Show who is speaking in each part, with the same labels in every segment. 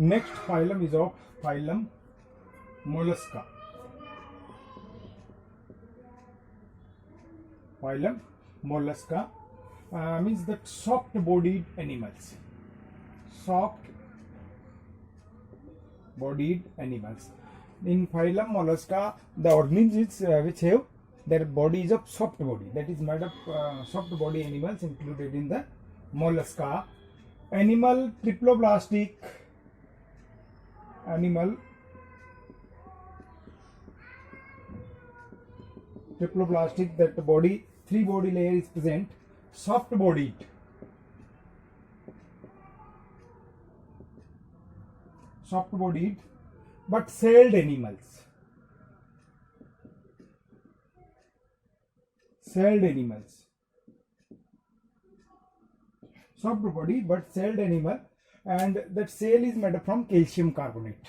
Speaker 1: Next phylum is of phylum Mollusca. Phylum Mollusca means that soft-bodied animals. Soft-bodied animals. In phylum Mollusca, the organisms which have their body is of soft body, that is made of soft body animals included in the Mollusca. Animal triploblastic. Animal triploblastic, that body, 3 body layer is present, soft bodied. Soft bodied but celled animals. Celled animals. Soft body but celled animal, and that cell is made from calcium carbonate.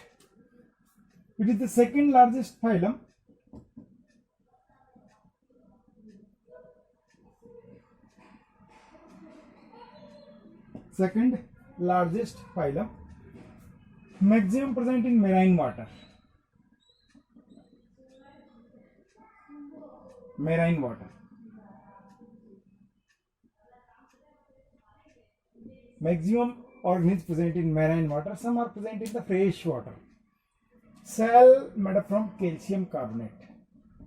Speaker 1: It is the second largest phylum. Second largest phylum. Maximum present in marine water. Marine water. Maximum organisms present in marine water. Some are present in the fresh water. Cell made up from calcium carbonate.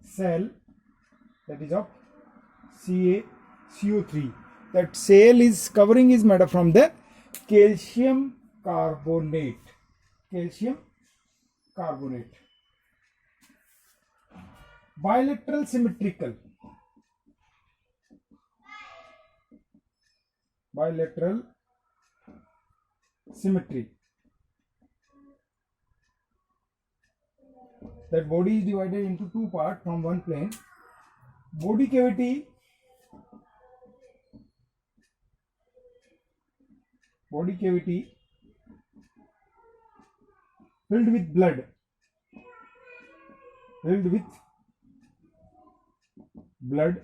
Speaker 1: Cell, that is of CaCO3. That cell is covering is made up from the calcium carbonate. Calcium carbonate. Bilateral symmetrical. Bilateral symmetry. That body is divided into 2 parts from one plane. Body cavity. Body cavity filled with blood. Filled with blood,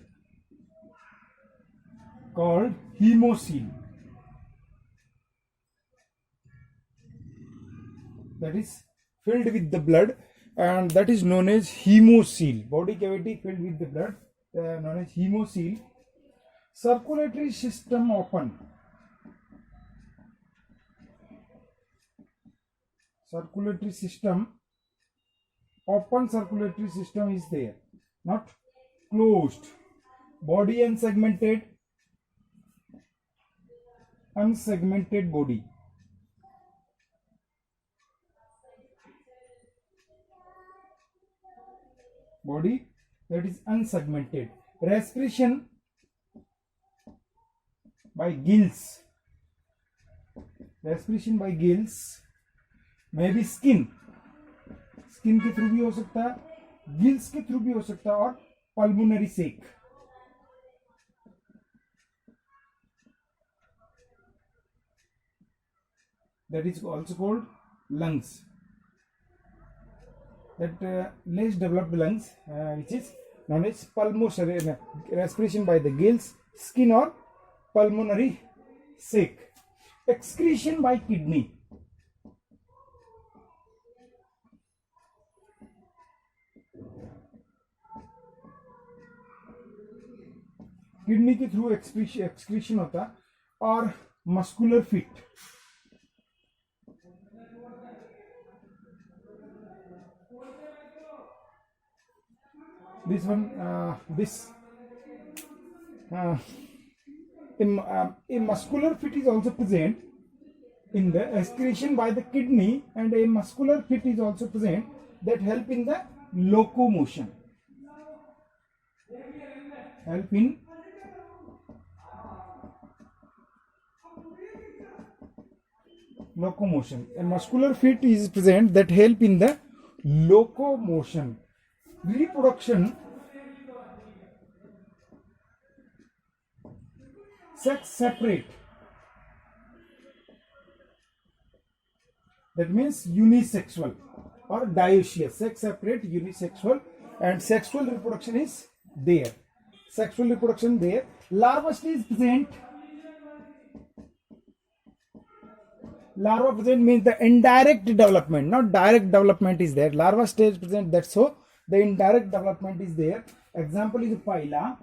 Speaker 1: called hemocoel. That is filled with the blood, and that is known as hemocoel. Body cavity filled with the blood, known as hemocoel. Circulatory system open. Circulatory system, open circulatory system is there, not closed. Body unsegmented. Unsegmented body. Body that is unsegmented. Respiration by gills. Respiration by gills. मे भी skin के through भी हो सकता है, gills के through भी हो सकता है, और pulmonary sac. That is also called lungs. That less developed lungs, which is known as pulmonary respiration by the gills, skin, or pulmonary sac. Excretion by kidney. Kidney के थ्रू एक्सक्रीशन होता है. और muscular fit. This one, a muscular fit is also present in the excretion by the kidney, and a muscular fit is also present that help in the locomotion. Help in locomotion. A muscular fit is present that help in the locomotion. Reproduction. Sex separate. That means unisexual or dioecious. Sex separate, unisexual, and sexual reproduction is there. Sexual reproduction there. Larva stage is present. Larva present means the indirect development, not direct development is there. Larva stage present, that's so the indirect development is there. Example is phyla,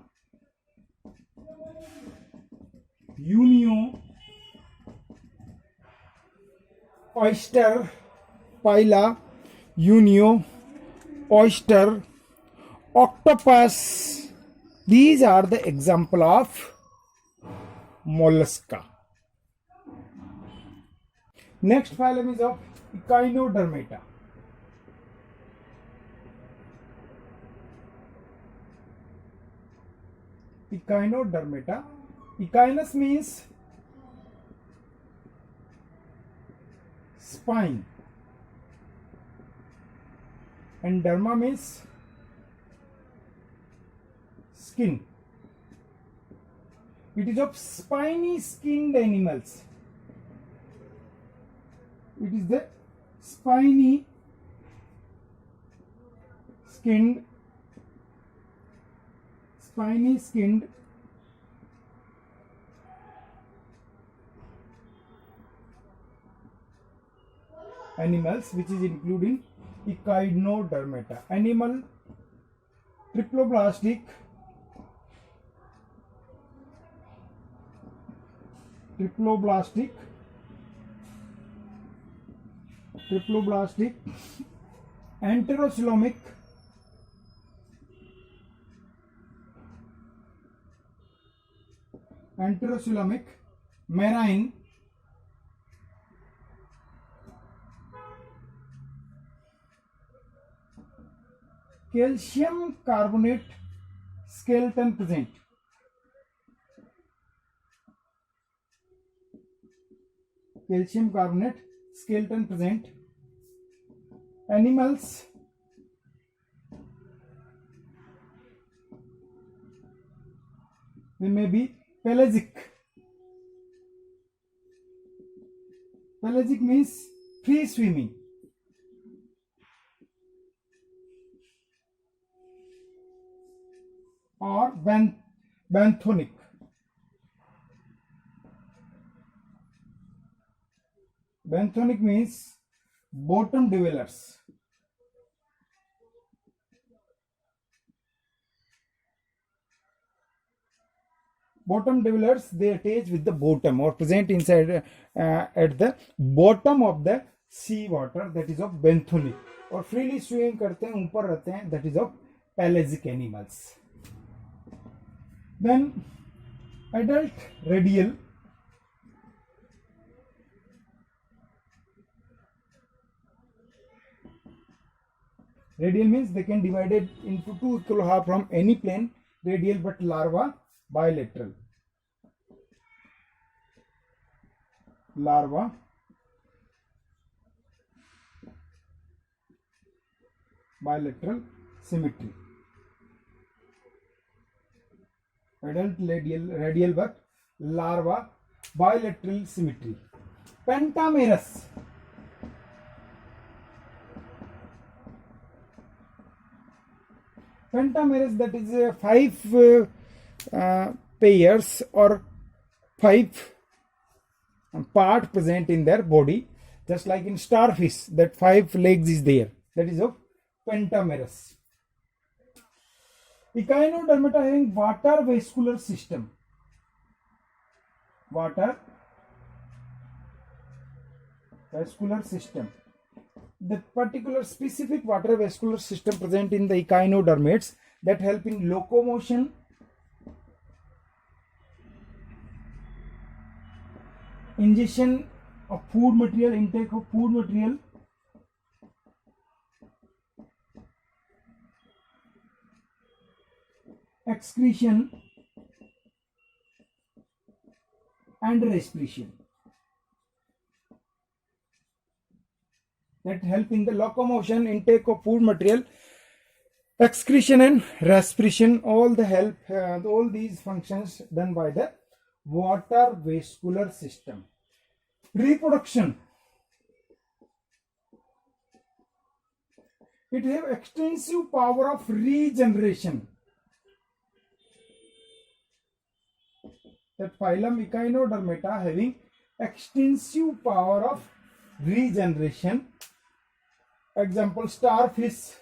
Speaker 1: Unio, oyster, phyla, Unio, oyster, octopus. These are the example of mollusca. Next phylum is of Echinodermata. Echinodermata. Echinus means spine and derma means skin. It is of spiny skinned animals. It is the spiny skinned animals, which is including Echinodermata. Animal triploblastic, enterocoelomic, marine, calcium carbonate skeleton present. Calcium carbonate skeleton present. Animals they may be pelagic. Pelagic means free swimming. Or benthonic. Benthonic means bottom dwellers. Bottom dwellers, they attach with the bottom or present inside at the bottom of the sea water, that is of benthonic. और freely swim करते हैं, ऊपर रहते हैं, that is of pelagic animals. Then adult radial. Radial means they can divide it into two equal half from any plane. Radial, but larva bilateral. Larva bilateral symmetry. Adult radial but larva bilateral symmetry. Pentamerous. Pentamerous, that is 5 pairs or 5 part present in their body, just like in starfish that 5 legs is there, that is of pentamerous. Echinodermata having water vascular system. Water vascular system. The particular specific water vascular system present in the echinodermates that help in locomotion, ingestion of food material, intake of food material, excretion and respiration. That help in the locomotion, intake of food material, excretion and respiration, all the help, all these functions done by the water vascular system. Reproduction. It have extensive power of regeneration. That phylum Echinodermata having extensive power of regeneration. Example, starfish,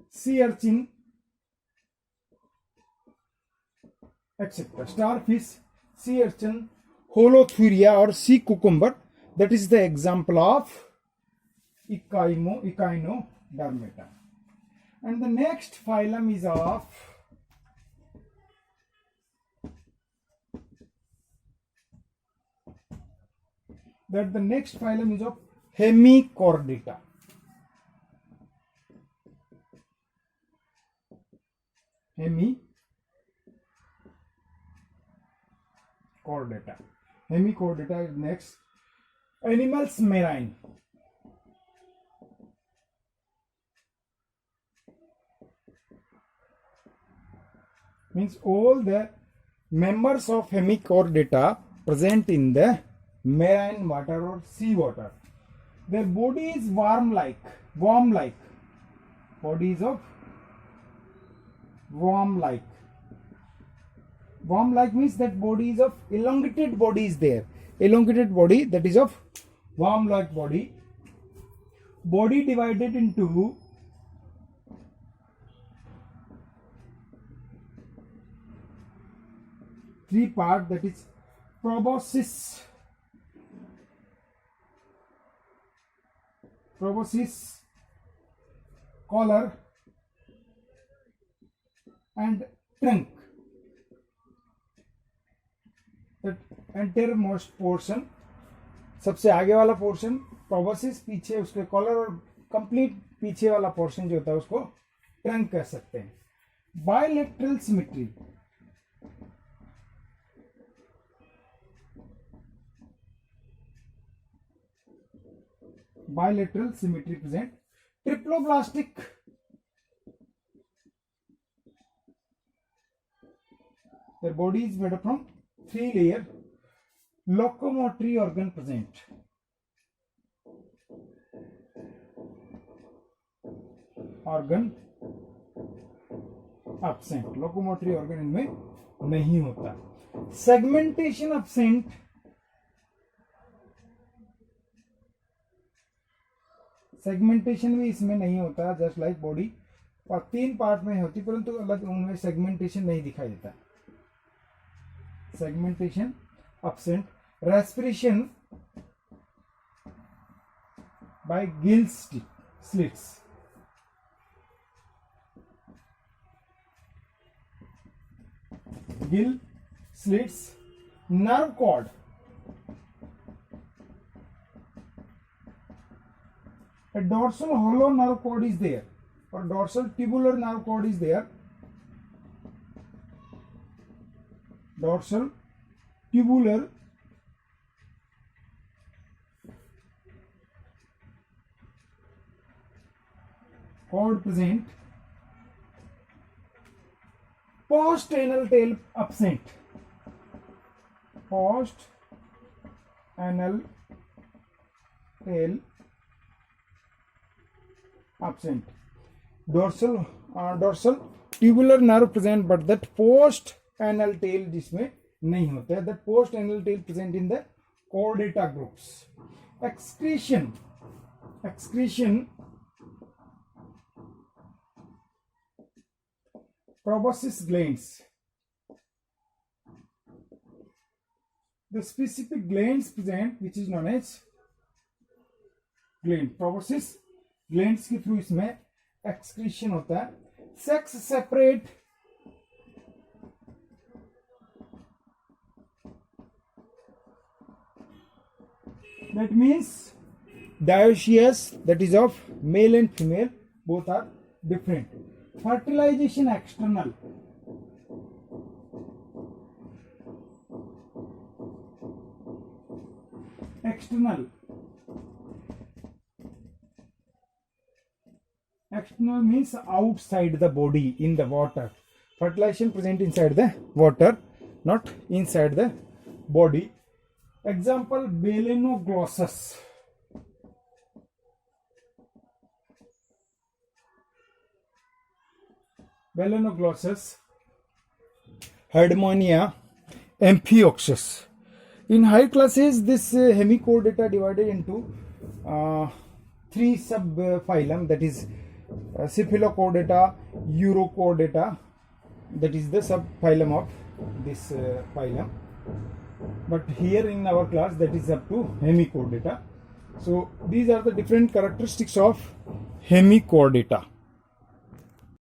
Speaker 1: sea urchin, etc. Starfish, sea urchin, Holothuria or sea cucumber, that is the example of Echinodermata. And the next phylum is of Hemichordata. Hemichordata is next. Animals marine. Means all the members of Hemichordata present in the marine water or sea water. Their body is worm-like. Bodies of worm-like. Worm-like means that body is of elongated body is there. Elongated body, that is of worm-like body. Body divided into three parts, that is proboscis, collar and trunk. That entire most portion, सबसे आगे वाला portion proboscis, पीछे उसके collar और complete पीछे वाला portion जो होता है उसको ट्रंक कह सकते हैं. Bilateral symmetry. Bilateral symmetry present. Triploblastic. Their body is made up from 3 layers. Locomotory organ present. Organ absent. Locomotory organ इनमें नहीं होता. Segmentation absent. सेगमेंटेशन भी इसमें नहीं होता. जस्ट लाइक बॉडी और 3 पार्ट में होती, परंतु अलग उनमें सेगमेंटेशन नहीं दिखाई देता. Segmentation absent. Respiration by gill slits. Gill slits. Nerve cord. A dorsal hollow nerve cord is there, or dorsal tubular nerve cord is there. Dorsal tubular cord present. Post anal tail absent. Post anal tail absent. Dorsal tubular nerve present, but that post anal tail जिसमें नहीं होता है. That post anal tail present in the chordata groups. Excretion. Proboscis glands. The specific glands present, which is known as gland. Proboscis glands के through इसमें excretion होता है. Sex separate. That means dioecious, that is of male and female, both are different. Fertilization external. External means outside the body, in the water. Fertilization present inside the water, not inside the body. Example, Balanoglossus. Balanoglossus Herdmania, Amphioxus. In higher classes, this Hemichordata divided into three subphylum, that is Cephalochordata, Urochordata, that is the subphylum of this phylum. But here in our class, that is up to Hemichordata. So these are the different characteristics of Hemichordata.